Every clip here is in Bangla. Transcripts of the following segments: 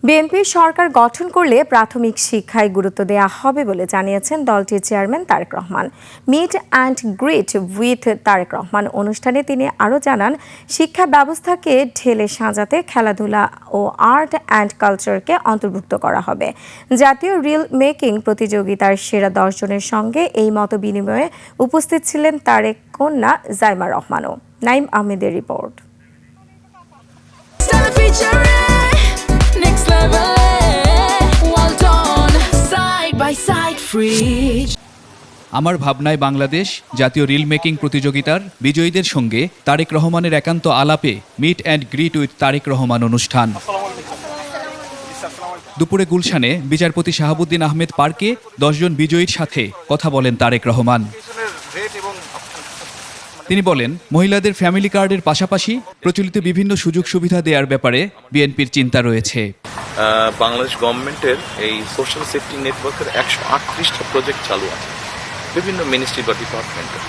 বিএনপি সরকার গঠন করলে প্রাথমিক শিক্ষায় গুরুত্ব দেওয়া হবে বলে জানিয়েছেন দলটির chairman Tarique Rahman. Meet and greet with Tarique Rahman অনুষ্ঠানে তিনি আরও জানান, শিক্ষা ব্যবস্থাকে ঢেলে সাজাতে খেলাধুলা ও আর্ট অ্যান্ড কালচারকে অন্তর্ভুক্ত করা হবে। জাতীয় রিল মেকিং প্রতিযোগিতার সেরা 10 জনের সঙ্গে এই মত বিনিময়ে উপস্থিত ছিলেন তারেক কন্যা জাইমা রহমানও। নাইম আহমেদের রিপোর্ট। আমার ভাবনায় বাংলাদেশ জাতীয় রিল মেকিং প্রতিযোগিতার বিজয়ীদের সঙ্গে তারেক রহমানের একান্ত আলাপে meet and greet with Tarique Rahman অনুষ্ঠান। দুপুরে গুলশানে বিচারপতি শাহাবুদ্দিন আহমেদ পার্কে 10 জন বিজয়ীর সাথে কথা বলেন তারেক রহমান। তিনি বলেন, মহিলাদের ফ্যামিলি কার্ডের পাশাপাশি প্রচলিত বিভিন্ন সুযোগ সুবিধা দেওয়ার ব্যাপারে বিএনপির চিন্তা রয়েছে। বাংলাদেশ গভর্নমেন্টের এই সোশ্যাল সেফটি নেটওয়ার্কের 138টা প্রজেক্ট চালু আছে বিভিন্ন মিনিস্ট্রি বা ডিপার্টমেন্টের।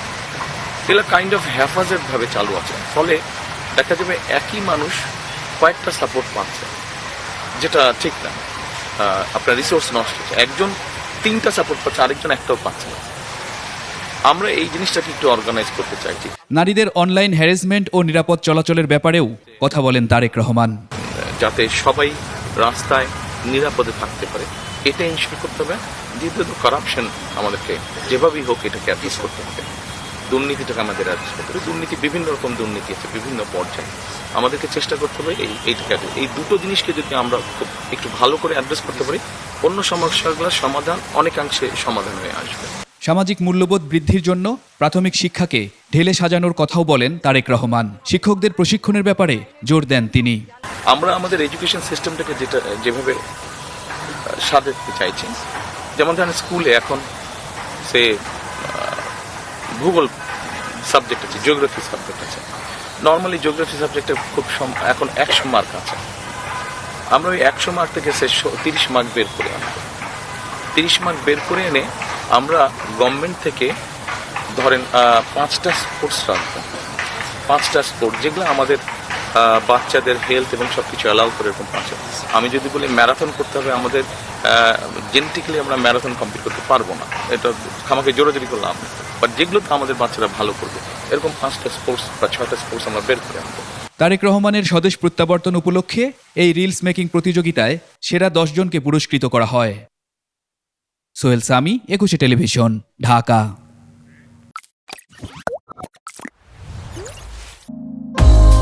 এগুলো কাইন্ড অফ হ্যাফাজেড ভাবে চালু আছে, ফলে দেখা যাবে একই মানুষ কয়েকটা সাপোর্ট পাচ্ছে, যেটা ঠিক না। আপনার রিসোর্স নষ্ট হচ্ছে, একজন 3টা সাপোর্ট পাচ্ছে, আরেকজন একটাও পাচ্ছে না। আমরা এই জিনিসটাকে একটু অর্গানাইজ করতে চাইছি। নারীদের অনলাইন হ্যারাসমেন্ট ও নিরাপদ চলাচলের ব্যাপারেও কথা বলেন তারেক রহমান। যাতে সবাই রাস্তায় নিরাপদে থাকতে পারে, এটা ইনশিওর করতে হবে। দ্বিতীয়ত কারাপশন আমাদেরকে যেভাবেই হোক এটাকে অ্যাড্রেস করতে হবে, দুর্নীতিটাকে আমাদের অ্যাড্রেস করতে হবে। দুর্নীতি বিভিন্ন রকম দুর্নীতি আছে বিভিন্ন পর্যায়ে, আমাদেরকে চেষ্টা করতে হবে এইটাকে এই দুটো জিনিসকে যদি আমরা খুব একটু ভালো করে অ্যাড্রেস করতে পারি, অন্য সমস্যাগুলোর সমাধান অনেকাংশে সমাধান হয়ে আসবে। সামাজিক মূল্যবোধ বৃদ্ধির জন্য প্রাথমিক শিক্ষাকে ঢেলে সাজানোর কথাও বলেন তারেক রহমান। শিক্ষকদের প্রশিক্ষণের ব্যাপারে জোর দেন তিনি। আমরা আমাদের এডুকেশন সিস্টেমটাকে যেভাবে সাজাতে চাইছি, যেমন ধরেন স্কুলে এখন সে ভূগোল সাবজেক্ট আছে, জিওগ্রাফি সাবজেক্ট আছে। নর্মালি জিওগ্রাফি সাবজেক্টে খুব এখন 100 মার্ক আছে। আমরা ওই 100 মার্ক থেকে সে 30 মার্ক বের করে আনবো। 30 মার্ক বের করে এনে আমরা গভর্নমেন্ট থেকে ধরেন 5টা স্পোর্টস রাখবো, 5টা স্পোর্ট যেগুলো আমাদের বাচ্চাদের হেলথ এবং সবকিছু অ্যালাউ করে, এরকম 5টা। আমি যদি বলি ম্যারাথন করতে হবে, আমাদের জেনেটিক্যালি আমরা ম্যারাথন কমপ্লিট করতে পারবো না, এটা আমাকে জোরাজোরি করলাম। বাট যেগুলোতে আমাদের বাচ্চারা ভালো করবে, এরকম 5টা স্পোর্টস বা 6টা স্পোর্টস আমরা বের করে আনবো। তারেক রহমানের স্বদেশ প্রত্যাবর্তন উপলক্ষে এই রিলস মেকিং প্রতিযোগিতায় সেরা 10 জনকে পুরস্কৃত করা হয়। সোহেল সামি, 21 টেলিভিশন, ঢাকা।